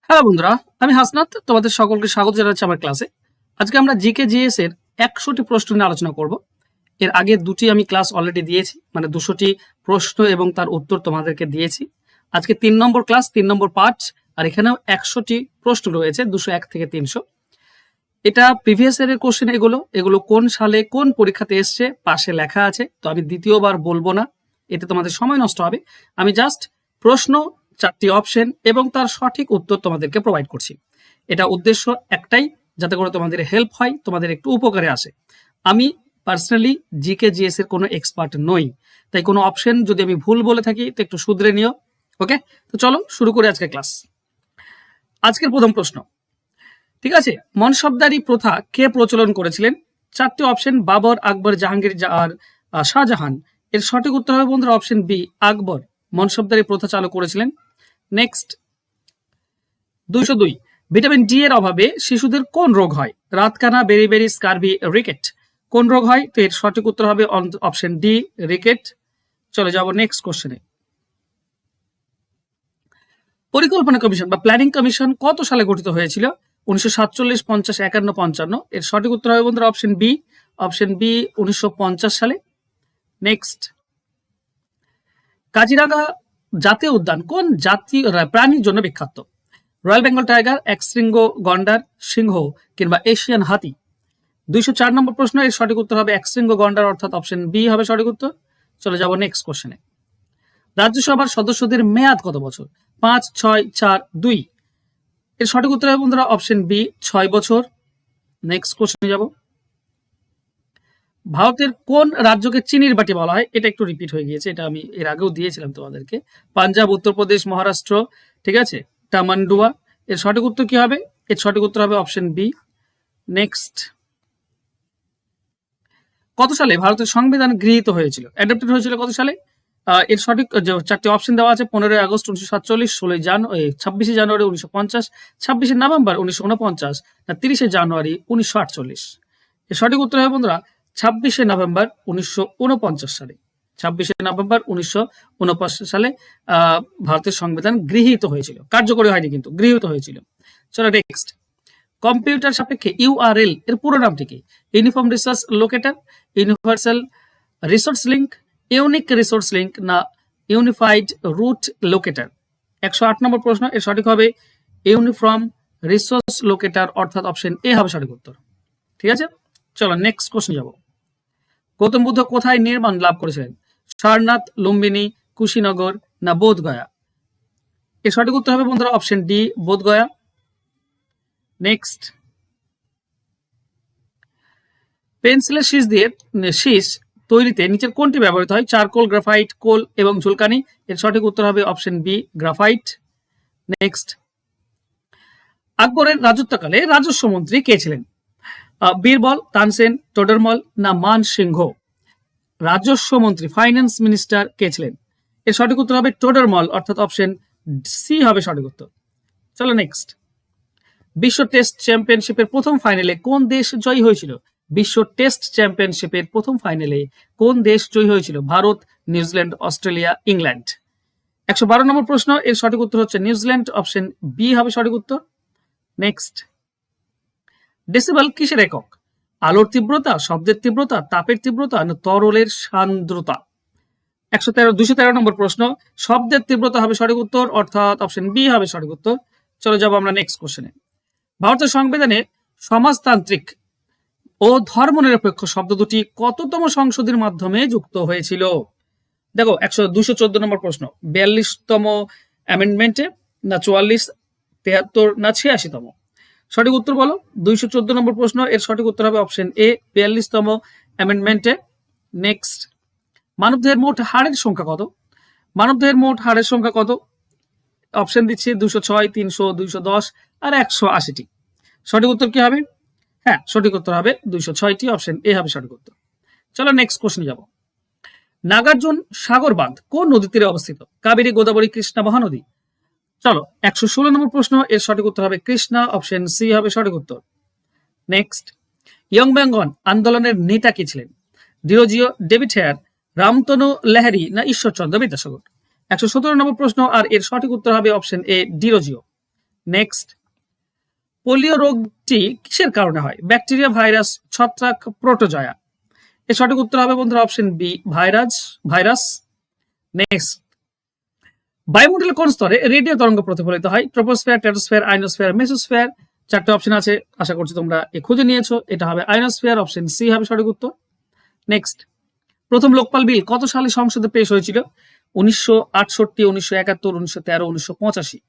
Hello বন্ধুরা, আমি হাসনাত। তোমাদের সকলকে স্বাগত জানাচ্ছি আমার ক্লাসে। আজকে আমরা জিকে জিএস এর 100টি প্রশ্ন নিয়ে আলোচনা করব। এর আগে দুটি আমি ক্লাস অলরেডি দিয়েছি, মানে 200টি প্রশ্ন এবং তার উত্তর তোমাদেরকে দিয়েছি। আজকে 3 নম্বর ক্লাস, 3 নম্বর পার্ট, আর এখানেও 100টি প্রশ্ন রয়েছে, 201 থেকে 300। এটা প্রিভিয়াস ইয়ারের কোশ্চেন। এগুলো কোন সালে কোন পরীক্ষাতে এসছে পাশে লেখা আছে, তো আমি দ্বিতীয়বার বলবো না, এতে তোমাদের সময় নষ্ট হবে। আমি জাস্ট প্রশ্ন, 4টি অপশন এবং তার সঠিক উত্তর তোমাদেরকে প্রোভাইড করছি। এটা উদ্দেশ্য একটাই, যাতে করে তোমাদের হেল্প হয়, তোমাদের একটু উপকারে আসে। আমি পার্সোনালি জিকে জিএস এর কোনো এক্সপার্ট নই, তাই কোনো অপশন যদি আমি ভুল বলে থাকি তো একটু শুধরে নিও। ওকে, তো চলো শুরু করি আজকের ক্লাস। আজকের প্রথম প্রশ্ন, ঠিক আছে, মনসবদারি প্রথা কে প্রচলন করেছিলেন? 4টি অপশন, বাবর, আকবর, জাহাঙ্গীর আর শাহজাহান। এর সঠিক উত্তর হবে বন্ধুরা অপশন বি, আকবর মনসবদারি প্রথা চালু করেছিলেন। নেক্সট 202, ভিটামিন ডি এর অভাবে শিশুদের কোন রোগ হয়? রাতকানা, বেরিবেরি, স্কারবি, রিকেট। কোন রোগ হয়? তো এর সঠিক উত্তর হবে অপশন ডি, রিকেট। চলে যাব নেক্সট কোশ্চেনে। পরিকল্পনা কমিশন বা প্ল্যানিং কমিশন কত সালে গঠিত হয়েছিল? 1947, 50, 51, 55। এর সঠিক উত্তর হবে বন্ধুরা অপশন বি, 1950 সালে। নেক্সট, কাজিরাঙ্গা জাতীয় উদ্যান কোন জাতীয় প্রাণীর জন্য বিখ্যাত? রয়্যাল বেঙ্গল টাইগার, একশৃঙ্গ গন্ডার, সিংহ কিংবা এশিয়ান হাতি। 204 নম্বর প্রশ্ন, এর সঠিক উত্তর হবে একশৃঙ্গ গন্ডার, অর্থাৎ অপশন বি হবে সঠিক উত্তর। চলে যাব নেক্সট কোশ্চেনে। রাজ্যসভার সদস্যদের মেয়াদ কত বছর? 5, 6, 4, 2। এর সঠিক উত্তর হবে বন্ধুরা অপশন বি, 6 বছর। নেক্সট কোশ্চেনে যাব। ভারতের কোন রাজ্যকে চিনির বাটি বলা হয়? এটা একটু রিপিট হয়ে গিয়েছে, এটা আমি এর আগেও দিয়েছিলাম তোমাদেরকে। পাঞ্জাব, উত্তরপ্রদেশ, মহারাষ্ট্র, ঠিক আছে, টামান্ডুয়া। এর সঠিক উত্তর কি হবে? এর সঠিক উত্তর হবে অপশন বি। নেক্সট, কত সালে ভারতের সংবিধান গৃহীত হয়েছিল, অ্যাডপ্টেড হয়েছিল কত সালে? এর সঠিক যে 4টি অপশন দেওয়া আছে, 15 আগস্ট 1947, 26 জানুয়ারি 1950, 26 নভেম্বর 1949, না 30 জানুয়ারি 1948। এর সঠিক উত্তর হবে বন্ধুরা 26 নভেম্বর 1949 সালে। 26 নভেম্বর 1949 সালে ভারতের সংবিধান গৃহীত হয়েছিল, কার্যকরী হয়নি কিন্তু গৃহীত হয়েছিল। চলো নেক্সট, কম্পিউটার সাপেক্ষে ইউআরএল এর পুরো নামটি কি? Uniform resource locator, universal resource link, unique resource link, না ইউনিফাইড রুট লোকেটর। 108 নম্বর প্রশ্ন, এর সঠিক হবে ইউনিফর্ম রিসোর্স লোকেটর, অর্থাৎ অপশন এ হবে সঠিক উত্তর। ঠিক আছে, চলো নেক্সট কোশ্চেন যাব। গৌতম বুদ্ধ কোথায় নির্মাণ লাভ করেছিলেন? সারনাথ, লুম্বিনী, কুশীনগর, না বোধগয়া। এর সঠিক উত্তর হবে বন্ধুরা অপশন ডি, বোধগয়া। নেক্সট, পেন্সিলের শীষ তৈরিতে নিচের কোনটি ব্যবহৃত হয়? চারকোল, গ্রাফাইট, কোল এবং ঝুলকানি। এর সঠিক উত্তর হবে অপশন বি, গ্রাফাইট। নেক্সট, আকবরের রাজত্বকালে রাজস্ব মন্ত্রী কে ছিলেন? বীরবল, তানসেন, টোডরমল, না মান সিংহ। রাজস্ব মন্ত্রী, ফাইন্যান্স মিনিস্টার কে ছিলেন? এর সঠিক উত্তর হবে টোডরমল, অর্থাৎ অপশন সি হবে সঠিক উত্তর। চলো নেক্সট, বিশ্ব টেস্ট চ্যাম্পিয়নশিপের প্রথম ফাইনালে কোন দেশ জয়ী হয়েছিল? বিশ্ব টেস্ট চ্যাম্পিয়নশিপের প্রথম ফাইনালে কোন দেশ জয়ী হয়েছিল? Bharat, New Zealand, Australia, England. 112 নম্বর প্রশ্ন, এর সঠিক উত্তর হচ্ছে নিউজিল্যান্ড, অপশন বি হবে সঠিক উত্তর। নেক্সট, ডেসিবেল কিসের একক? আলোর তীব্রতা, শব্দের তীব্রতা, তাপের তীব্রতা, না তরলের সান্দ্রতা। 213 নম্বর প্রশ্ন, শব্দের তীব্রতা হবে সঠিক উত্তর, অর্থাৎ অপশন বি হবে সঠিক উত্তর। চলে যাবো আমরা নেক্সট কোশ্চেনে। ভারতের সংবিধানে সমাজতান্ত্রিক ও ধর্মনিরপেক্ষ শব্দ দুটি কততম সংশোধনীর মাধ্যমে যুক্ত হয়েছিল? দেখো 214 নম্বর প্রশ্ন, 42তম অ্যামেন্ডমেন্টে, না 44, 73, না 86তম। সঠিক উত্তর বলো। 214 নম্বর প্রশ্ন, এর সঠিক উত্তর হবে অপশন এ, 42তম অ্যামেন্ডমেন্টে। নেক্সট, মানবদেহের মোট হাড়ের সংখ্যা কত? মানবদেহের মোট হাড়ের সংখ্যা কত? অপশন দিচ্ছি 206, 300, 210 আর 180টি। সঠিক উত্তর কি হবে? হ্যাঁ, সঠিক উত্তর হবে 206টি, অপশন এ হবে সঠিক উত্তর। চলো নেক্সট কোশ্চেনে যাব। নাগার্জুন সাগর বাঁধ কোন নদীর তীরে অবস্থিত? কাবেরী, গোদাবরী, কৃষ্ণা, মহানদী। চলো 116 নম্বর প্রশ্ন, এর সঠিক উত্তর হবে কৃষ্ণা, অপশন সি হবে সঠিক উত্তর। নেক্সট, ইয়ং বেঙ্গল আন্দোলনের নেতা কে ছিলেন? ডিরোজিও, ডেভিড হেয়ার, রামতনু লাহিড়ী, না ঈশ্বরচন্দ্র বিদ্যাসাগর। 117 নম্বর প্রশ্ন, আর এর সঠিক উত্তর হবে option A, Derozio. Next, polio রোগটি কিসের কারণে হয়? ব্যাকটেরিয়া, ভাইরাস, ছত্রাক, প্রোটোজয়া। এর সঠিক উত্তর হবে বন্ধুরা অপশন বি, ভাইরাস। নেক্সট, বায়ুমণ্ডলের কোন স্তরে রেডিও তরঙ্গ প্রতিফলিত হয়? Troposphere, stratosphere, ionosphere, mesosphere. চারটে অপশন আছে, আশা করছি তোমরা খুঁজে নিয়েছো। এটা হবে আয়নোস্ফিয়ার, অপশন সি হবে সঠিক উত্তর। নেক্সট, প্রথম লোকপাল বিল কত সালে সংসদে পেশ হয়েছিল? 1968, 1971, 1913, 1985।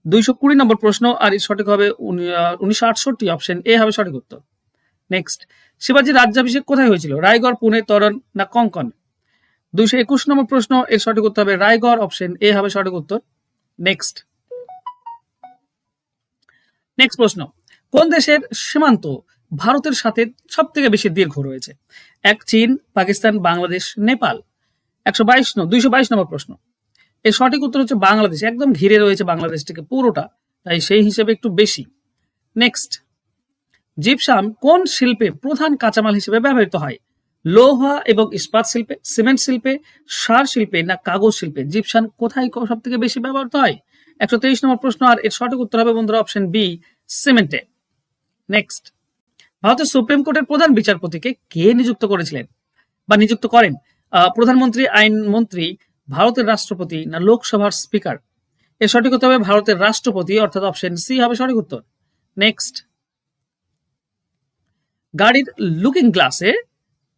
220 নম্বর প্রশ্ন, আর সঠিক হবে 1968, অপশন এ হবে সঠিক উত্তর। নেক্সট, শিবাজির রাজ্যাভিষেক কোথায় হয়েছিল? রায়গড়, পুনে, তরণ না কঙ্কন? 221 নম্বর প্রশ্ন, এর সঠিক উত্তর হবে রায়গড়, অপশন এ হবে সঠিক উত্তর। নেক্সট প্রশ্ন, কোন দেশের সীমান্ত ভারতের সাথে সব থেকে বেশি দীর্ঘ রয়েছে? এক, চীন, পাকিস্তান, বাংলাদেশ, নেপাল। 222 নম্বর প্রশ্ন, এর সঠিক উত্তর হচ্ছে বাংলাদেশ। একদম ঘিরে রয়েছে বাংলাদেশটিকে পুরোটা, তাই সেই হিসেবে একটু বেশি। নেক্সট, জিপসাম কোন শিল্পে প্রধান কাঁচামাল হিসেবে ব্যবহৃত হয়? লৌহ এবং ইস্পাত শিল্পে, সিমেন্ট শিল্পে, সার শিল্পে না কাগজ শিল্পে? জিপসাম কোথায় সব থেকে বেশি ব্যবহৃত হয়? 123 নম্বর প্রশ্ন, আর এর সঠিক উত্তর হবে বন্ধুরা অপশন বি, সিমেন্টে। নেক্সট, ভারতের সুপ্রিম কোর্টের প্রধান বিচারপতিকে কে নিযুক্ত করেছিলেন বা নিযুক্ত করেন? প্রধানমন্ত্রী, আইনমন্ত্রী, ভারতের রাষ্ট্রপতি না লোকসভার স্পিকার? এর সঠিক উত্তর হবে ভারতের রাষ্ট্রপতি, অর্থাৎ অপশন সি হবে সঠিক উত্তর। নেক্সট, গাড়ির লুকিং গ্লাসে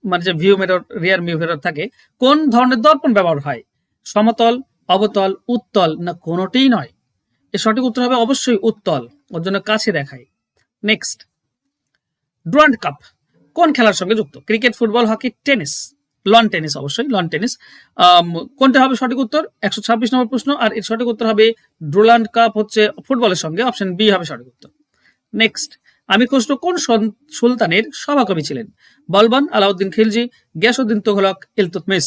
মানে যে view mirror, rear view mirror থাকে, কোন ধরনের দর্পণ ব্যবহার হয়? সমতল, অবতল, উত্তল না কোনোটিই নয়? এর সঠিক উত্তর হবে অবশ্যই উত্তল, ওর জন্য কাছে দেখায়। নেক্সট, ডুরান্ড কাপ কোন খেলার সঙ্গে যুক্ত? Cricket, football, hockey, tennis? Loan tennis, অবশ্যই লন টেনিস। কোনটা হবে সঠিক উত্তর? 126 নম্বর প্রশ্ন, আর এর সঠিক উত্তর হবে ডুরান্ড কাপ হচ্ছে ফুটবলের সঙ্গে, অপশন বি হবে সঠিক উত্তর। নেক্সট, আমির খসরু কোন সুলতানের সভাকবি ছিলেন? বলবান, আলাউদ্দিন খিলজি, গিয়াসউদ্দিন তুঘলক, ইলতুৎমিশ?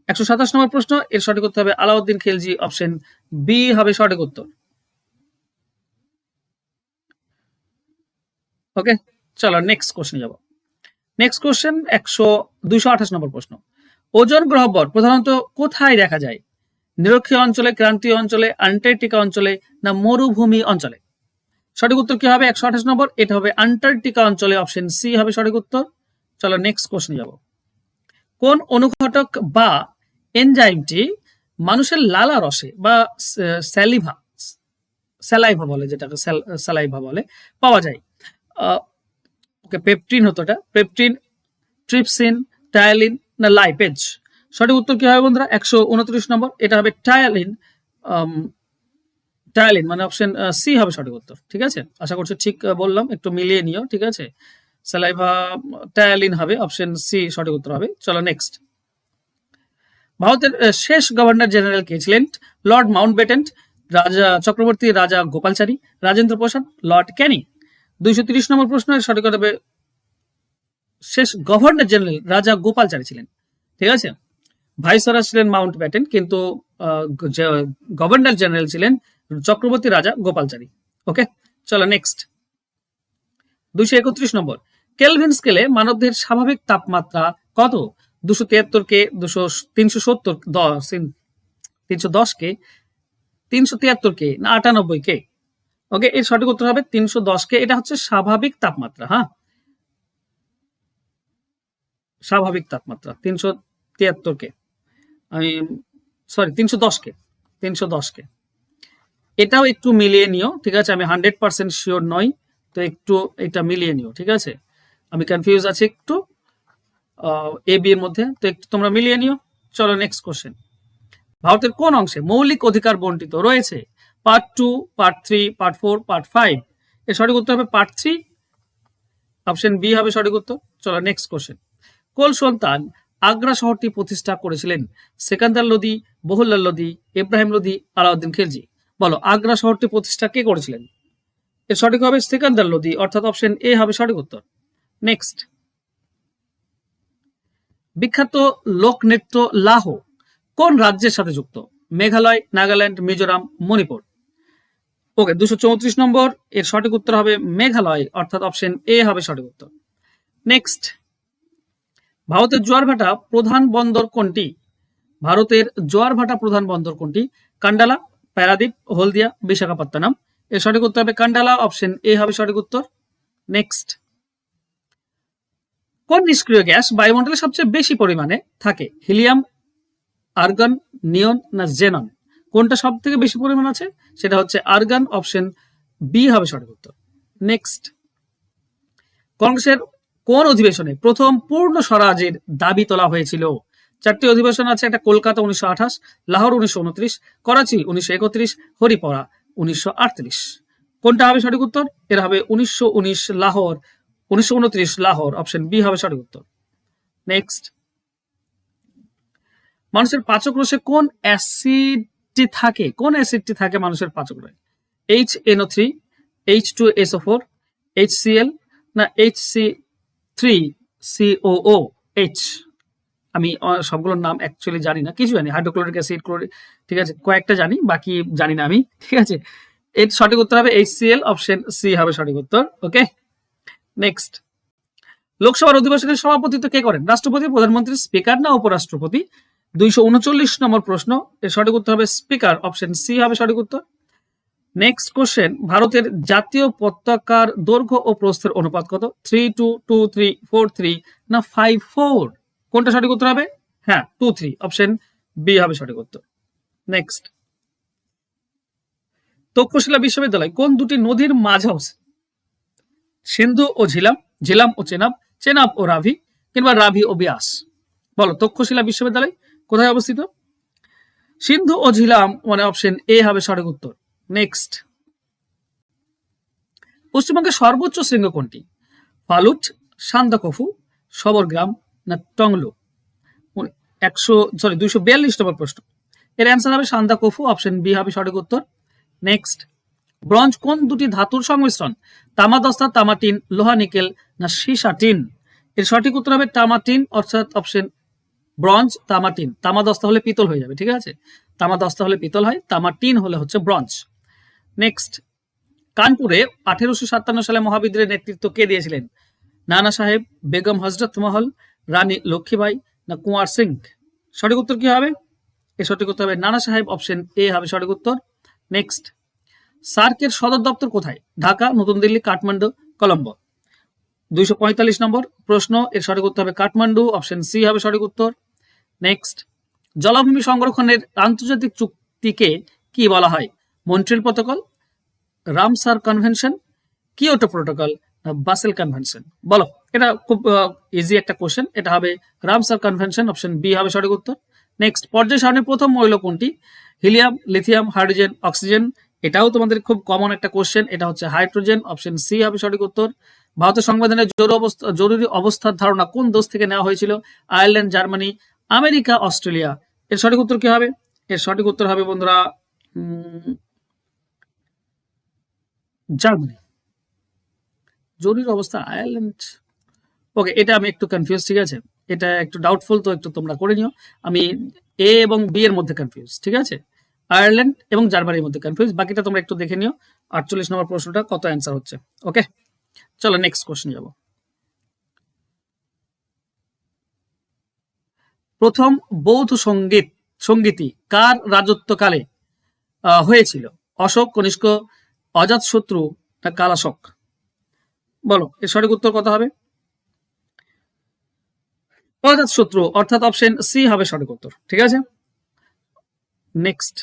127 নম্বর প্রশ্ন, এর সঠিক উত্তর হবে আলাউদ্দিন খিলজি, অপশন বি হবে সঠিক উত্তর। ওকে, চলো নেক্সট কোশ্চেনে যাব। নেক্সট কোশ্চেন 228 নম্বর প্রশ্ন, ওজোন গ্রহবর প্রধানত কোথায় দেখা যায়? নিরক্ষীয় অঞ্চলে, ক্রান্তীয় অঞ্চলে, আন্টার্কটিকা অঞ্চলে না মরুভূমি অঞ্চলে? সঠিক উত্তর কি হবে? 128 নম্বর, এটা হবে আন্টার্কটিকা অঞ্চলে, অপশন সি হবে সঠিক উত্তর। চলো নেক্সট কোশ্চেনে যাব। কোন অনুঘটক বা এনজাইমটি মানুষের লালা রসে বা স্যালাইভা বলে, যেটাকে স্যালাইভা বলে, পাওয়া যায়? ওকে, পেপটিন হতো এটা। পেপটিন, ট্রিপসিন, টায়ালিন না লাইপেজ? সঠিক উত্তর কি হবে বন্ধুরা? 129 নম্বর, এটা হবে টায়ালিন। টায়ালিন মানে অপশন সি হবে সঠিক উত্তর। ঠিক আছে, আশা করছি ঠিক বললাম, একটু মিলিয়ে নিও। ঠিক আছে, স্যালাইভা, টায়ালিন হবে, অপশন সি সঠিক উত্তর হবে। চলো নেক্সট, ভারতের শেষ গভর্নর জেনারেল কে ছিলেন? লর্ড মাউন্টব্যাটেন, রাজা চক্রবর্তী, রাজা গোপালচারী, রাজেন্দ্র প্রসাদ, লর্ড ক্যানিং? 230 নম্বর প্রশ্ন, সঠিক হবে শেষ গভর্নর জেনারেল রাজা গোপালচারী ছিলেন। ঠিক আছে, ভাইসরয় ছিলেন মাউন্টব্যাটেন, কিন্তু গভর্নর জেনারেল ছিলেন চক্রবর্তী রাজা গোপালচারী। ওকে, চলো নেক্সট, 231 নম্বর, কেলভিন স্কেলে মানবদেহের স্বাভাবিক তাপমাত্রা কত? 273 কে, 370, 310 কে, 373 কে না 98 কে? ওকে, এর সঠিক উত্তর হবে 310 কে। এটা হচ্ছে স্বাভাবিক তাপমাত্রা। হ্যাঁ, স্বাভাবিক তাপমাত্রা 373 কে, আমি সরি 310 কে, 310 কে। এটাও একটু মিলিয়ে নিও। ঠিক আছে, আমি 100% শিওর নই, তো একটু এটা মিলিয়ে নিও। ঠিক আছে, আমি কনফিউজ আছি একটু এ বি এর মধ্যে, তো একটু তোমরা মিলিয়ে নিও। চলো নেক্সট কোশ্চেন, ভারতের কোন অংশে মৌলিক অধিকার বন্টিত রয়েছে? Part 2, part 3, part 4, part 5? এর সঠিক উত্তর হবে পার্ট 3, অপশন বি হবে সঠিক উত্তর। চলো নেক্সট কোশ্চেন, কোন সুলতান আগ্রা শহরটি প্রতিষ্ঠা করেছিলেন? সেকান্দার লোদি, বহুল্লাল লোদি, ইব্রাহিম লোদি, আলাউদ্দিন খিলজি? বলো, আগ্রা শহরটি প্রতিষ্ঠা কে করেছিলেন? এর সঠিক হবে সেকান্দার লোদি, অর্থাৎ অপশন এ হবে সঠিক উত্তর। নেক্সট, বিখ্যাত লোকনৃত্য লাহো কোন রাজ্যের সাথে যুক্ত? মেঘালয়, নাগাল্যান্ড, মিজোরাম, মণিপুর? ওকে, 234 নম্বর, এর সঠিক উত্তর হবে মেঘালয়, অর্থাৎ অপশন এ হবে সঠিক উত্তর। নেক্সট, ভারতের জোয়ারভাটা প্রধান বন্দর কোনটি? ভারতের জোয়ারভাটা প্রধান বন্দর কোনটি? কান্ডালা, প্যারাদীপ, হলদিয়া, বিশাখাপত্তনম? এর সঠিক উত্তর হবে কান্ডালা, অপশন এ হবে সঠিক উত্তর। নেক্সট, কোন নিষ্ক্রিয় গ্যাস বায়ুমণ্ডলে সবচেয়ে বেশি পরিমাণে থাকে? হিলিয়াম, আর্গন, নিয়ন না জেনন? কোনটা সব থেকে বেশি পরিমাণ আছে? সেটা হচ্ছে আর্গন, অপশন বি হবে সঠিক উত্তর। নেক্সট, কংগ্রেসের কোন অধিবেশনে প্রথম পূর্ণ স্বরাজের দাবি তোলা হয়েছিল? চারটি অধিবেশন আছে, একটা কলকাতা 1928, লাহোর 1929, করাচি 1931, হরিপুরা 1938। কোনটা হবে সঠিক উত্তর? এর হবে 1919 লাহোর, 1929 লাহোর, অপশন বি হবে সঠিক উত্তর। নেক্সট, মানুষের পাচক রসে কোন অ্যাসিডটি থাকে? কোন অ্যাসিডটি থাকে মানুষের পাচক রসে? HNO3, H2SO4, HCl না HC3COOH? আমি সবগুলোর নাম অ্যাকচুয়ালি জানি না, কিছু জানি, হাইড্রোক্লোরিক অ্যাসিড, ক্লোরিক, ঠিক আছে, কয়েকটা জানি, বাকি জানি না আমি, ঠিক আছে। এর সঠিক উত্তর হবে HCl, অপশন সি হবে সঠিক উত্তর। ওকে, নেক্সট, লোকসভার অধিবেশনের সভাপতিত্ব কে করেন? রাষ্ট্রপতি, প্রধানমন্ত্রী, স্পিকার না উপরাষ্ট্রপতি? 239 নম্বর প্রশ্ন, এর সঠিক উত্তর হবে স্পিকার, অপশন সি হবে সঠিক উত্তর। নেক্সট কোশ্চেন, ভারতের জাতীয় পতাকার দৈর্ঘ্য ও প্রস্থের অনুপাত কত? 3:2, 2:3, 4:3 না 5:4? কোনটা সঠিক উত্তর হবে? হ্যাঁ, 2:3, অপশন বি হবে সঠিক উত্তর। নেক্সট, তক্ষশিলা বিশ্ববিদ্যালয় কোন দুটি নদীর মাঝে অবস্থিত? সিন্ধু ও ঝিলাম, ঝিলাম ও চেনাব, চেনাব ও রাভি, কিংবা রাভি ও বিয়াস? বলো, তক্ষশিলা বিশ্ববিদ্যালয় কোথায় অবস্থিত? সিন্ধু ও ঝিলাম, মানে অপশন এ হবে সঠিক উত্তর। নেক্সট, পশ্চিমবঙ্গের সর্বোচ্চ শৃঙ্গ কোনটি? ফালুট, সান্দাকফু, সবরগ্রাম না টংলু? 242 নম্বর প্রশ্ন, এর অ্যান্সার হবে সান্দাকফু, অপশন বি হবে সঠিক উত্তর। নেক্সট, ব্রঞ্জ কোন দুটি ধাতুর সংমিশ্রণ? তামাদস্তা, তামাটিন, লোহা নিকেল না সীসা টিন? এর সঠিক উত্তর হবে তামাটিন, অর্থাৎ অপশন ব্রঞ্জ তামাটিন। তামাদস্তা হলে পিতল হয়ে যাবে, ঠিক আছে, তামাদস্তা হলে পিতল হয়, তামাটিন হলে হচ্ছে ব্রঞ্জ। নেক্সট, কানপুরে 1857 সালে মহাবিদ্রোহের নেতৃত্ব কে দিয়েছিলেন? নানা সাহেব, বেগম হজরত মহল, রানী লক্ষ্মীবাই না কুঁয়ার সিং? সঠিক উত্তর কি হবে? এর সঠিক উত্তর হবে নানা সাহেব, অপশন এ হবে সঠিক উত্তর। নেক্সট, সার্কের সদর দপ্তর কোথায়? ঢাকা, নতুন দিল্লি, কাঠমান্ডু, কলম্বো? 245 নম্বর প্রশ্ন, এর সঠিক উত্তর হবে কাঠমান্ডু, অপশন সি হবে সঠিক উত্তর। নেক্সট, জলাভূমি সংরক্ষণের আন্তর্জাতিক চুক্তিকে কি বলা হয়? Montreal protocol, Ramsar convention, Kyoto protocol না বাসেল কনভেনশন? বলো, এটা খুব ইজি একটা কোশ্চেন, এটা হবে রামসার কনভেনশন, অপশন বি হবে সঠিক উত্তর। নেক্সট, পর্যায় সারণীর প্রথম মৌল কোনটি? Helium, lithium, hydrogen, oxygen? এটাও তোমাদের খুব কমন একটা কোশ্চেন, এটা হচ্ছে হাইড্রোজেন, অপশন সি হবে সঠিক উত্তর। ভারতের সংবিধানের জরুরি অবস্থার ধারণা কোন দেশ থেকে নেওয়া হয়েছিল? Ireland, Germany, America, Australia? এর সঠিক উত্তর কি হবে? এর সঠিক উত্তর হবে বন্ধুরা জার্মানি। জরুরি অবস্থা আয়ারল্যান্ড, ওকে, এটা আমি একটু কনফিউজ, ঠিক আছে, এটা একটু ডাউটফুল, তো একটু তোমরা করে নিও। আমি এ এবং বি এর মধ্যে কনফিউজ, ঠিক আছে, আয়ারল্যান্ড এবং জার্মানির মধ্যে কনফিউজ, বাকিটা তোমরা একটু দেখে নিও। 48 নম্বর প্রশ্নটা কত অ্যান্সার হচ্ছে। ওকে, চলো নেক্সট কোশ্চেন যাব। প্রথম বৌদ্ধ সঙ্গীতি কার রাজত্বকালে হয়েছিল? অশোক, কনিষ্ক, অজাতশত্রু না কালাশক? বলো, এর সঠিক উত্তর কত হবে? অজাতশত্রু, অর্থাৎ অপশন সি হবে সঠিক উত্তর, ঠিক আছে। নেক্সট,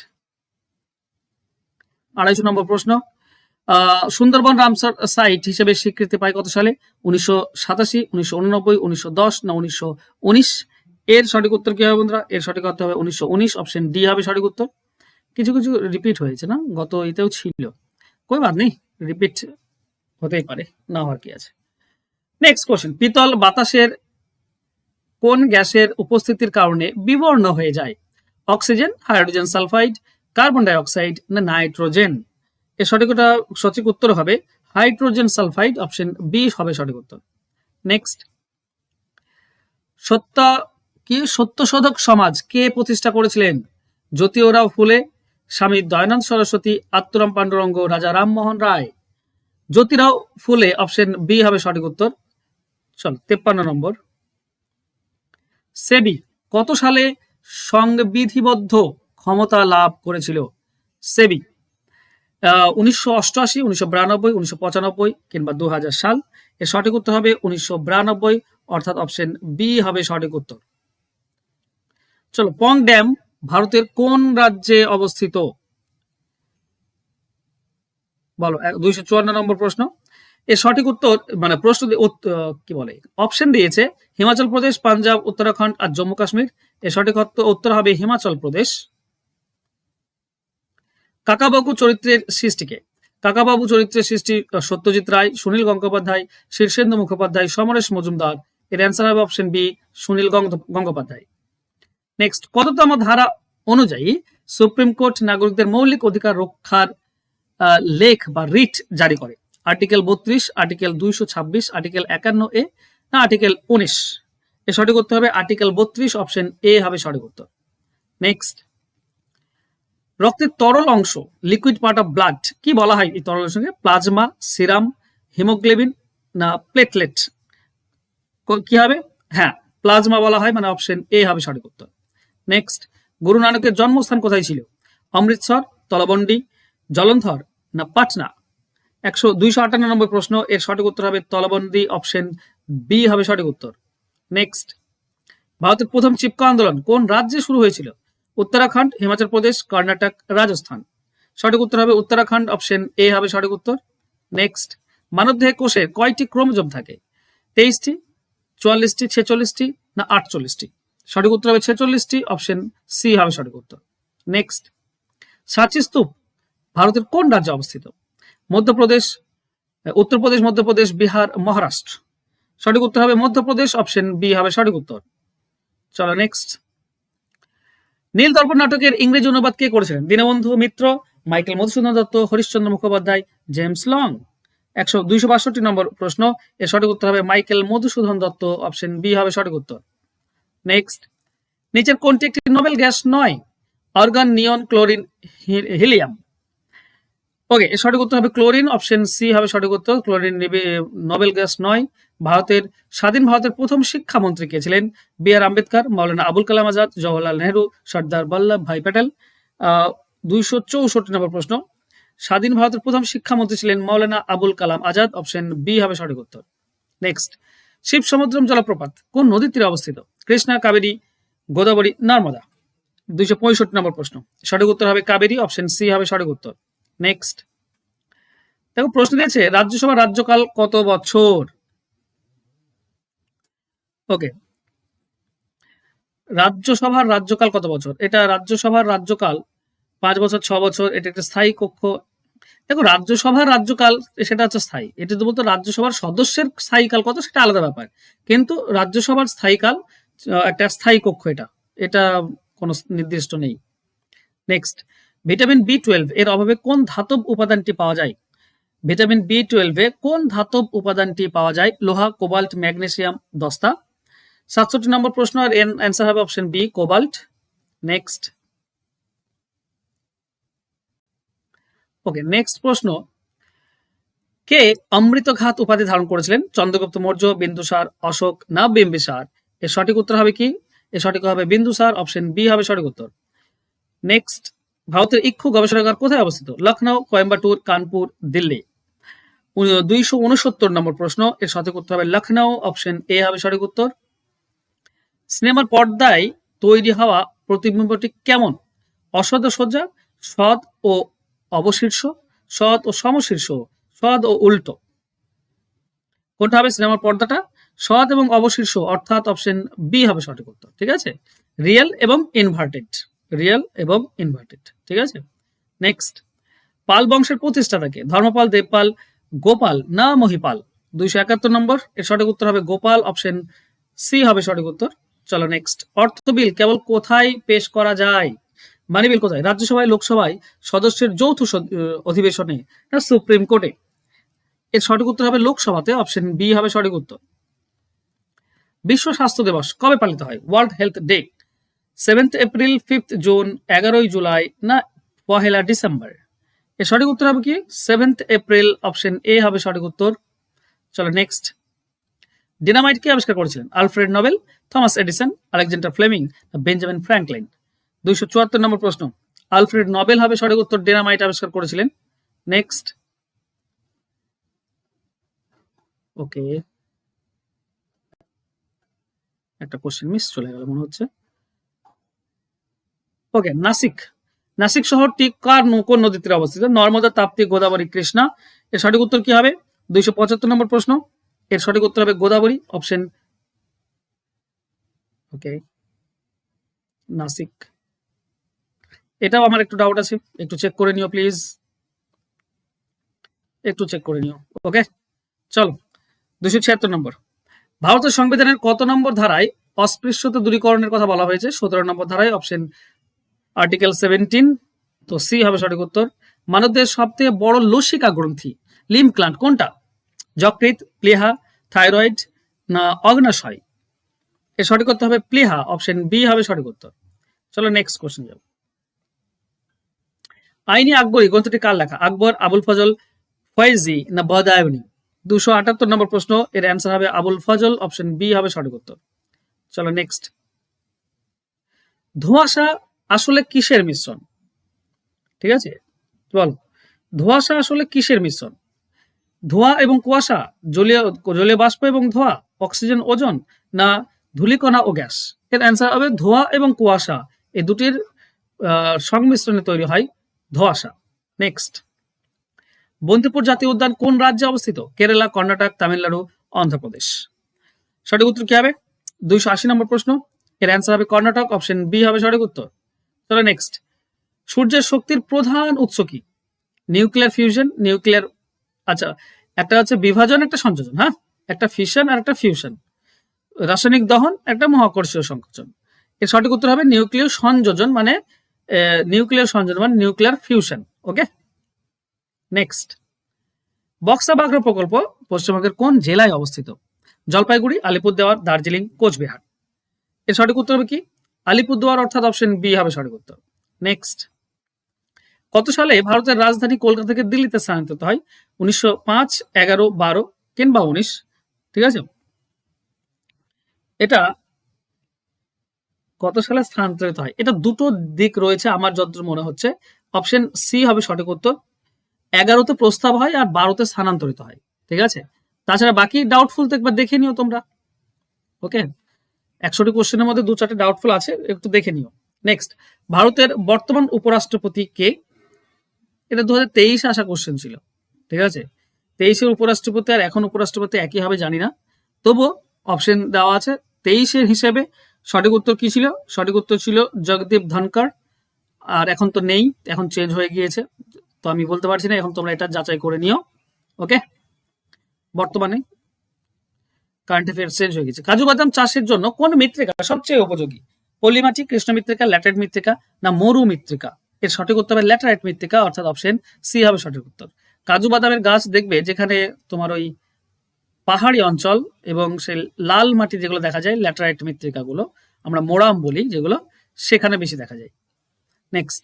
250 নম্বর প্রশ্ন, সুন্দরবন রামসার সাইট হিসেবে স্বীকৃতি পায় কত সালে? 1987, 1989, 1910 না 1919? এর সঠিক উত্তর কি হবে বন্ধুরা? এর সঠিক উত্তর হবে 1919, অপশন ডি হবে সঠিক উত্তর। কিছু কিছু রিপিট হয়েছে না, গত এতেও ছিল, কই বাদ নেই, রিপিট হতেই পারে, না হওয়ার কি আছে। নেক্সট কোশ্চেন, পিতল বাতাসের কোন গ্যাসের উপস্থিতির কারণে বিবর্ণ হয়ে যায়? Oxygen, hydrogen sulphide, carbon die oxide না নাইট্রোজেন? এর সঠিক উত্তর হবে হাইড্রোজেন সালফাইড, অপশন বি হবে সঠিক উত্তর। নেক্সট, সত্যশোধক সমাজ কে প্রতিষ্ঠা করেছিলেন? জ্যোতিরাও ফুলে, স্বামী দয়ানন্দ সরস্বতী, আত্মরাম পাণ্ডুরঙ্গ, রাজা রামমোহন রায়? জ্যোতিরাও ফুলে, অপশন বি হবে সঠিক উত্তর। চলো 53 নম্বর, সেবি কত সালে সংবিধিবদ্ধ ক্ষমতা লাভ করেছিল? সেবি 1988, 1992, 1995 কিংবা 2000 সাল। এর সঠিক উত্তর হবে 1992, অর্থাৎ অপশন বি হবে সঠিক উত্তর। চলো, পং ড্যাম ভারতের কোন রাজ্যে অবস্থিত? বলো। 254 নম্বর প্রশ্ন। এর সঠিক উত্তর মানে প্রশ্ন কি বলে, অপশন দিয়েছে হিমাচল প্রদেশ, পাঞ্জাব, উত্তরাখণ্ড আর জম্মু কাশ্মীর। এর সঠিক উত্তর হবে হিমাচল প্রদেশ। কাকাবাবু চরিত্রের সৃষ্টিকে? কাকাবাবু চরিত্রের সৃষ্টি সত্যজিৎ রায়, সুনীল গঙ্গোপাধ্যায়, শীর্ষেন্দু মুখোপাধ্যায়, সমরেশ মজুমদার। এর অ্যান্সার হবে option B, Sunil Gangopadhyay. Next, কততম ধারা অনুযায়ী সুপ্রিম কোর্ট নাগরিকদের মৌলিক অধিকার রক্ষার লেখ বা রিট জারি করে? আর্টিকেল 32, আর্টিকেল 226, আর্টিকেল 51A না আর্টিকেল 19? এর সঠিক উত্তর হবে আর্টিকেল 32, অপশন এ হবে সঠিক উত্তর। নেক্সট, রক্তের তরল অংশ, লিকুইড পার্ট অফ ব্লাড, কি বলা হয় এই তরল অংশকে? প্লাজমা, সিরাম, হিমোগ্লোবিন না প্লেটলেট? কি হবে? হ্যাঁ, প্লাজমা বলা হয়, মানে অপশন এ হবে সঠিক উত্তর। নেক্সট, গুরু নানকের জন্মস্থান কোথায় ছিল? অমৃতসর, তলবন্ডি, জলন্ধর না পাটনা? 258 নম্বর প্রশ্ন। এর সঠিক উত্তর হবে তলবন্দি, অপশন বি হবে সঠিক উত্তর। নেক্সট, ভারতের প্রথম চিপকো আন্দোলন কোন রাজ্যে শুরু হয়েছিল? উত্তরাখণ্ড, হিমাচল প্রদেশ, কর্ণাটক, রাজস্থান? সঠিক উত্তর হবে উত্তরাখণ্ড, অপশন এ হবে সঠিক উত্তর। নেক্সট, মানবদেহে কোষে কয়টি ক্রোমোজোম থাকে? 23টি, 44টি, 46টি না 48টি? সঠিক উত্তর হবে 46টি, অপশন সি হবে সঠিক উত্তর। নেক্সট, সাঁচি স্তূপ ভারতের কোন রাজ্যে অবস্থিত? মধ্যপ্রদেশ, উত্তরপ্রদেশ, মধ্যপ্রদেশ, বিহার, মহারাষ্ট্র? সঠিক উত্তর হবে মধ্যপ্রদেশ, অপশন বি হবে সঠিক উত্তর। চলো নেক্সট, নীল দর্পণ নাটকের ইংরেজি অনুবাদ কে করেছিলেন? Dinabandhu Mitra, Michael Madhusudan Dutt, Harishchandra Mukhopadhyay, James Long? 262 নম্বর প্রশ্ন। এর সঠিক উত্তর হবে Michael Madhusudan Dutt, option B হবে সঠিক উত্তর। নেক্সট, নিচের কোনটি একটি নোবেল গ্যাস নয়? Argon, neon, chlorine, helium? Okay, এর সঠিক উত্তর হবে ক্লোরিন, অপশন সি হবে সঠিক উত্তর। ক্লোরিন নোবেল গ্যাস নয়। স্বাধীন ভারতের প্রথম শিক্ষামন্ত্রী কে ছিলেন? বি আর আম্বেদকর, মৌলানা আবুল কালাম আজাদ, জওহরলাল নেহরু, সর্দার বল্লভ ভাই প্যাটেল? 264 নম্বর প্রশ্ন। স্বাধীন ভারতের প্রথম শিক্ষামন্ত্রী ছিলেন মৌলানা আবুল কালাম আজাদ, অপশন বি হবে সঠিক উত্তর। নেক্সট, শিব সমুদ্রম জলপ্রপাত কোন নদীর তীরে অবস্থিত? কৃষ্ণা, কাবেরী, গোদাবরী, নর্মদা? 265 নম্বর প্রশ্ন। সঠিক উত্তর হবে কাবেরী, অপশন সি হবে সঠিক উত্তর। নেক্সট, দেখো প্রশ্ন দিয়েছে রাজ্যসভার রাজ্যকাল কত বছর? ওকে, রাজ্যসভার রাজ্যকাল কত বছর? এটা রাজ্যসভার রাজ্যকাল 5 বছর, 6 বছর। এটা একটা স্থায়ী কক্ষ। দেখো, রাজ্যসভার রাজ্যকাল সেটা হচ্ছে স্থায়ী। এটা তো বলতো রাজ্যসভার সদস্যের স্থায়ীকাল কত, সেটা আলাদা ব্যাপার। কিন্তু রাজ্যসভার স্থায়ীকাল একটা স্থায়ী কক্ষ, এটা কোনো নির্দিষ্ট নেই। নেক্সট, ভিটামিন B12 এর অভাবে কোন ধাতব উপাদানটি পাওয়া যায়? ভিটামিন B12 এ কোন ধাতব উপাদানটি পাওয়া যায়? লোহা, কোবাল্ট, ম্যাগনেসিয়াম, দস্তা? 67 নম্বর প্রশ্ন। আর অ্যান্সার হবে অপশন বি, কোবাল্ট। নেক্সট, ওকে, নেক্সট প্রশ্ন। কে অমৃতঘাত উপাধি ধারণ করেছিলেন? চন্দ্রগুপ্ত মৌর্য, বিন্দুসার, অশোক না বিম্বিসার? এর সঠিক উত্তর হবে কি? এর সঠিক হবে বিন্দুসার, অপশন বি হবে সঠিক উত্তর। নেক্সট, ভারতের ইক্ষু গবেষণাগার কোথায় অবস্থিত? লখনৌ, কোয়েম্বাটুর, কানপুর, দিল্লি? 269 নম্বর প্রশ্ন। এর সঠিক উত্তর হবে লখনৌ, অপশন এ হবে সঠিক উত্তর। সিনেমার পর্দায় তৈরি হওয়া প্রতিবিম্বটি কেমন? অসদসজ্জা, সদ ও অবশীর্ষ, সদ ও সমশীর্ষ, সদ ও উল্টো? কোনটা হবে সিনেমার পর্দাটা? সদ এবং অবশীর্ষ, অর্থাৎ অপশন বি হবে সঠিক উত্তর। ঠিক আছে, রিয়েল এবং ইনভার্টেড, রিয়েল এবং ইনভার্টেড। ঠিক আছে। নেক্সট, পাল বংশের প্রতিষ্ঠাতাকে? ধর্মপাল, দেবপাল, গোপাল না মহিপাল? 271 নম্বর। এর সঠিক উত্তর হবে গোপাল, অপশন সি হবে সঠিক উত্তর। চলো নেক্সট, অর্থ বিল কেবল কোথায় পেশ করা যায়? মানি বিল কোথায়? রাজ্যসভায়, লোকসভায়, সদস্যের যৌথ অধিবেশনে না সুপ্রিম কোর্টে? এর সঠিক উত্তর হবে লোকসভাতে, অপশন বি হবে সঠিক উত্তর। বিশ্ব স্বাস্থ্য দিবস কবে পালিত হয়? World health day 7th April, 5th June, 11ই জুলাই না 1 ডিসেম্বর? এর সঠিক উত্তর হবে কি? 7th এপ্রিল, অপশন এ হবে সঠিক উত্তর। চলো নেক্সট, ডিনামাইট কে আবিষ্কার করেছিলেন? Alfred Nobel, Thomas Edison, Alexander Fleming, Benjamin Franklin? 274 number প্রশ্ন। আলফ্রেড নোবেল হবে সঠিক উত্তর, ডিনামাইট আবিষ্কার করেছিলেন। নেক্সট। ওকে, একটা কোশ্চেন মিস চলে গেল মনে হচ্ছে। ওকে, নাসিক। নাসিক শহরটি কোন নদীর তীরে অবস্থিত? নর্মদা, তাপ্তি, গোদাবরী, কৃষ্ণা। এর সঠিক উত্তর কি হবে? 275 নম্বর প্রশ্ন। এর সঠিক উত্তর হবে গোদাবরী, অপশন। ওকে, নাসিক। এটাও আমার একটু ডাউট আছে, একটু চেক করে নিও প্লিজ, একটু চেক করে নিও। ওকে, চলো 276 নম্বর। ভারতের সংবিধানের কত নম্বর ধারায় অস্পৃশ্যতা দূরীকরণের কথা বলা হয়েছে? 17 নম্বর ধারায়, অপশন আর্টিকেল 17। তো সি হবে সঠিক উত্তর। মানবদেহের সব থেকে বড় লসিকা গ্রন্থি লিম্ফ গ্ল্যান্ড কোনটা? যকৃৎ, প্লীহা, থাইরয়েড না অগ্নাশয়? এর সঠিক উত্তর হবে প্লীহা, অপশন বি হবে সঠিক উত্তর। চলো নেক্সট কোশ্চেন যাও। আইনি আকবরী গ্রন্থটি কার লেখা? আকবর, আবুল ফজল, ফয়েজি না বদায়নী? 278 নম্বর প্রশ্ন। এর অ্যান্সার হবে আবুল ফজল, অপশন বি হবে সঠিক উত্তর। চলো নেক্সট। ধোঁয়াশা আসলে কিসের মিশ্রণ? ঠিক আছে, বল, ধোঁয়াশা আসলে কিসের মিশ্রণ? ধোঁয়া এবং কুয়াশা, জলীয় জলীয় বাষ্প এবং ধোঁয়া, অক্সিজেন ওজন না ধূলিকণা ও গ্যাস? এর অ্যান্সার হবে ধোঁয়া এবং কুয়াশা, এই দুটির সংমিশ্রণে তৈরি হয় ধোঁয়াশা। নেক্সট। বন্দিপুর জাতীয় উদ্যান কোন রাজ্যে অবস্থিত? কেরালা, কর্ণাটক, তামিলনাড়ু, অন্ধ্রপ্রদেশ? সঠিক উত্তর কি হবে? 280 নম্বর প্রশ্ন। এর অ্যান্সার হবে কর্ণাটক, অপশন বি হবে সঠিক উত্তর। চলো নেক্সট। সূর্যের শক্তির প্রধান উৎস কি? নিউক্লিয়ার ফিউশন, নিউক্লিয়ার, আচ্ছা, একটা হচ্ছে বিভাজন, একটা সংযোজন, হ্যাঁ, একটা ফিশন আর একটা ফিউশন, রাসায়নিক দহন, একটা মহাকর্ষীয় সংকোচন। এর সঠিক উত্তর হবে নিউক্লিয় সংযোজন, মানে নিউক্লিয়ার সংযোজন মানে নিউক্লিয়ার ফিউশন। ওকে, নেক্সট। বক্সা বাঘ্র প্রকল্প পশ্চিমবঙ্গের কোন জেলায় অবস্থিত? জলপাইগুড়ি, আলিপুরদুয়ার, দার্জিলিং, কোচবিহার? এর সঠিক উত্তর হবে কি? আলিপুরদুয়ার, অর্থাৎ অপশন বি হবে সঠিক উত্তর। নেক্সট। কত সালে ভারতের রাজধানী কলকাতা থেকে দিল্লিতে স্থানান্তরিত হয়? 1905, 11, 12 কিংবা 19? ঠিক আছে, এটা কত সালে স্থানান্তরিত হয়? এটা দুটো দিক রয়েছে আমার যতদূর মনে হচ্ছে, অপশন সি হবে সঠিক উত্তর। 11তে প্রস্তাব হয় আর 12তে স্থানান্তরিত হয়। ঠিক আছে, তাছাড়া বাকি ডাউটফুল তো একবার দেখে নিও তোমরা। ওকে, 100টি কোশ্চেনের মধ্যে 2-4টে ডাউটফুল আছে, একটু দেখে নিও। নেক্সট। ভারতের বর্তমান উপরাষ্ট্রপতি কে? এটা 2023 আসা কোশ্চেন ছিল। ঠিক আছে, 23-এর উপরাষ্ট্রপতি আর এখন উপরাষ্ট্রপতি একই হবে জানি না, তবুও অপশন দেওয়া আছে। 23-এর হিসেবে সঠিক উত্তর কি ছিল? সঠিক উত্তর ছিল জগদীপ ধনকর, আর এখন তো নেই, এখন চেঞ্জ হয়ে গিয়েছে, তো আমি বলতে পারছি না, এখন তোমরা এটা যাচাই করে নিও। ওকে, বর্তমানে কারেন্ট অ্যাফেয়ার্স চেঞ্জ হয়ে গেছে। কাজু বাদাম চাষের জন্য কোন মৃত্তিকা সবচেয়ে উপযোগী? পলি মাটি, কৃষ্ণ মৃত্তিকা, ল্যাটেরাইট মৃত্তিকা না মরু মৃত্তিকা? এর সঠিক উত্তর হবে ল্যাটেরাইট মৃত্তিকা, অর্থাৎ অপশন সি হবে সঠিক উত্তর। কাজু বাদামের গাছ দেখবে যেখানে তোমার ওই পাহাড়ি অঞ্চল এবং সেই লাল মাটি যেগুলো দেখা যায়, ল্যাটেরাইট মৃত্তিকাগুলো আমরা মোরাম বলি যেগুলো, সেখানে বেশি দেখা যায়। নেক্সট।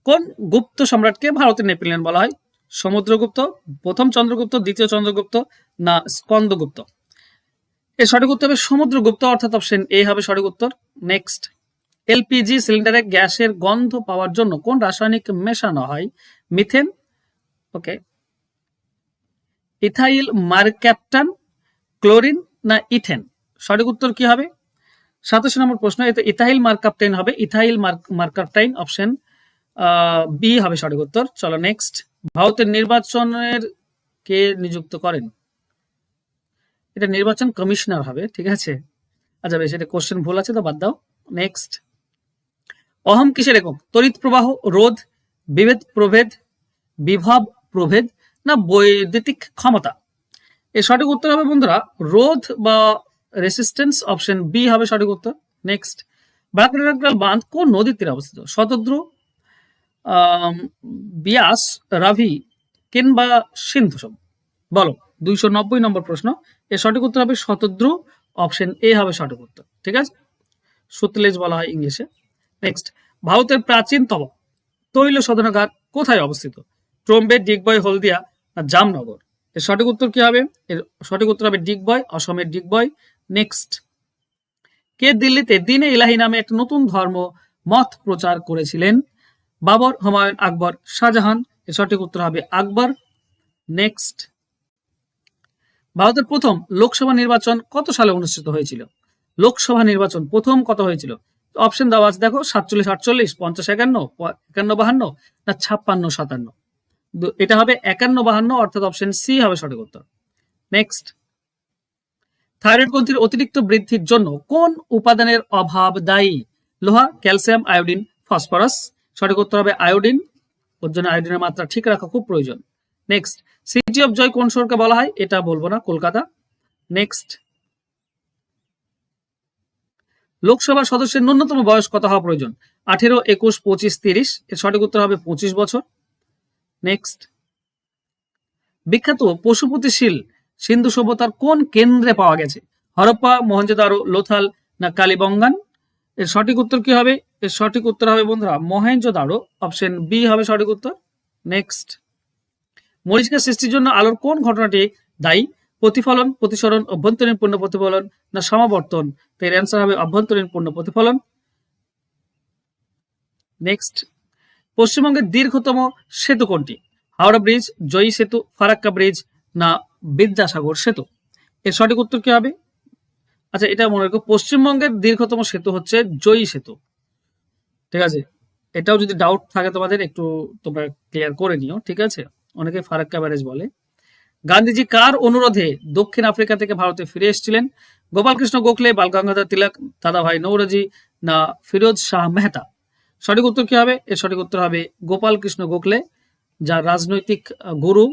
কোন গুপ্ত সম্রাটকে ভারতের নেপোলিয়ন বলা হয়? সমুদ্রগুপ্ত, প্রথম চন্দ্রগুপ্ত, দ্বিতীয় চন্দ্রগুপ্ত না স্কন্দগুপ্ত? এর সঠিক উত্তর হবে সমুদ্রগুপ্ত, অর্থাৎ অপশন এ হবে সঠিক উত্তর। নেক্সট। এলপিজি সিলিন্ডারে গ্যাসের গন্ধ পাওয়ার জন্য কোন রাসায়নিক মেশানো হয়? মিথেন, ওকে, ইথাইল মারক্যাপটান, ক্লোরিন না ইথেন? সঠিক উত্তর কি হবে? 27 নম্বর প্রশ্ন। এতে ইথাইল মারক্যাপটাইন হবে, ইথাইল মারক্যাপটাইন, অপশন বি হবে সঠিক উত্তর। চলো নেক্সট। ভারতের নির্বাচনের কে নিযুক্ত করেন? এটা নির্বাচন কমিশনার হবে। ঠিক আছে, আচ্ছা বেশ, এটা কোশ্চেন ভুল আছে তো বাদ দাও। নেক্সট। অহম কিসের একক? তড়িৎ প্রবাহ, রোধ, বিভেদ প্রভেদ, বিভব প্রভেদ না বৈদ্যুতিক ক্ষমতা? এর সঠিক উত্তর হবে বন্ধুরা রোধ বা রেসিস্টেন্স, অপশন বি হবে সঠিক উত্তর। নেক্সট। বাঁকড়াল বাঁধ কোন নদীর তীরে অবস্থিত? শতদ্রু, বিয়াস, রাভি কিংবা সিন্ধু? বলো, 290 নম্বর প্রশ্ন। এর সঠিক উত্তর হবে শতদ্রু, অপশন এ হবে সঠিক উত্তর। ঠিক আছে, সতলেজ বলা হয় ইংলিশে। নেক্সট। ভারতের প্রাচীনতম তৈল শোধনাগার কোথায় অবস্থিত? ট্রম্বে, ডিগবয়, হলদিয়া না জামনগর? এর সঠিক উত্তর কি হবে? এর সঠিক উত্তর হবে ডিগবয়, অসমের ডিগবয়। নেক্সট। কে দিল্লিতে দিনে ইলাহি নামে একটা নতুন ধর্ম মত প্রচার করেছিলেন? বাবর, হুমায়ুন, আকবর, শাহজাহান? এর সঠিক উত্তর হবে আকবর। নেক্সট, ভারতের প্রথম লোকসভা নির্বাচন কত সালে অনুষ্ঠিত হয়েছিল? লোকসভা নির্বাচন প্রথম কত হয়েছিল? অপশন দেওয়া আছে দেখো, 47, 48, 50, 51, 51, 52 না 56, 57। এটা হবে 51, 52, অর্থাৎ অপশন সি হবে সঠিক উত্তর। নেক্সট, থাইরয়েড গ্রন্থির অতিরিক্ত বৃদ্ধির জন্য কোন উপাদানের অভাব দায়ী? লোহা, ক্যালসিয়াম, আয়োডিন, ফসফরাস। সঠিক উত্তর হবে আয়োডিন। ওর জন্য আয়োডিনের মাত্রা ঠিক রাখা খুব প্রয়োজন। নেক্সট, সিটি অফ জয় কোন শহরকে বলা হয়? এটা বলবো না, কলকাতা। নেক্সট, লোকসভার সদস্যের ন্যূনতম বয়স কত হওয়া প্রয়োজন? 18, 21, 25, 30। এর সঠিক উত্তর হবে 25 বছর। নেক্সট, বিখ্যাত পশুপতিশীল সিন্ধু সভ্যতার কোন কেন্দ্রে পাওয়া গেছে? হরপ্পা, মহেঞ্জোদারো, লোথাল না কালিবঙ্গান। এর সঠিক উত্তর কি হবে? এর সঠিক উত্তর হবে বন্ধুরা মহেঞ্জোদারো, অপশন বি হবে সঠিক উত্তর। নেক্সট, মরিচিকা সৃষ্টির জন্য আলোর কোন ঘটনাটি দায়ী? প্রতিফলন, প্রতিসরণ, অভ্যন্তরীণ পূর্ণ প্রতিফলন না সমাবর্তন। তো এর অ্যান্সার হবে অভ্যন্তরীণ পূর্ণ প্রতিফলন। নেক্সট, পশ্চিমবঙ্গের দীর্ঘতম সেতু কোনটি? হাওড়া ব্রিজ, জয়ী সেতু, ফারাক্কা ব্রিজ না বিদ্যাসাগর সেতু। এর সঠিক উত্তর কি হবে? আচ্ছা, এটা মনে রাখো, পশ্চিমবঙ্গের দীর্ঘতম সেতু হচ্ছে জয়ী সেতু। ঠিক আছে, এটাও যদি ডাউট থাকে তোমাদের একটু তোমরা ক্লিয়ার করে নিও। ঠিক আছে, অনেকে ফারাক্কা ব্যারেজ বলে। গান্ধীজি কার অনুরোধে দক্ষিণ আফ্রিকা থেকে ভারতে ফিরে এসেছিলেন? গোপালকৃষ্ণ গোখলে, বাল গঙ্গাধর তিলক, দাদাভাই নৌরোজি না ফিরোজ শাহ মেহতা। সঠিক উত্তর কি হবে? এর সঠিক উত্তর হবে গোপালকৃষ্ণ গোখলে, যার রাজনৈতিক গুরু,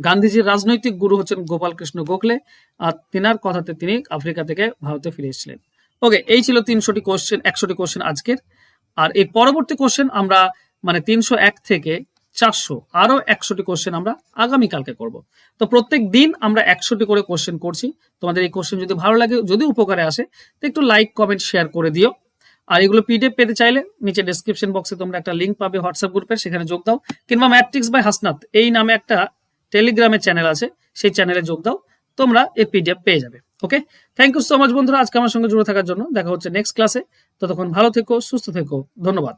গান্ধীজির রাজনৈতিক গুরু হচ্ছেন গোপালকৃষ্ণ গোখলে, আর তিনার কথাতে তিনি আফ্রিকা থেকে ভারতে ফিরে এসেছিলেন। ওকে, এই ছিল 300টি কোশ্চেন, 100টি কোশ্চেন আজকের। আর এই পরবর্তী কোশ্চেন আমরা 301 থেকে 400 আরো 100টি কোশ্চেন আমরা আগামীকালকে করব। তো প্রত্যেক দিন আমরা 100টি করে কোশ্চেন করছি। তোমাদের এই কোশ্চেন যদি ভালো লাগে, যদি উপকারে আসে, তো একটু লাইক, কমেন্ট, শেয়ার করে দিও। আর এগুলো পিডিএফ পেতে চাইলে নিচে ডেসক্রিপশন বক্সে তোমরা একটা লিঙ্ক পাবে হোয়াটসঅ্যাপ গ্রুপের, সেখানে যোগ দাও। কিংবা ম্যাট্রিক্স বাই হাসনাত এই নামে একটা টেলিগ্রামের চ্যানেল আছে, সেই চ্যানেলে যোগ দাও, তোমরা এই পিডিএফ পেয়ে যাবে। ওকে, থ্যাংক ইউ সো মাচ বন্ধুরা আজকে আমার সঙ্গে জুড়ে থাকার জন্য। দেখা হচ্ছে নেক্সট ক্লাসে। ততক্ষণ ভালো থেকো, সুস্থ থেকো, ধন্যবাদ।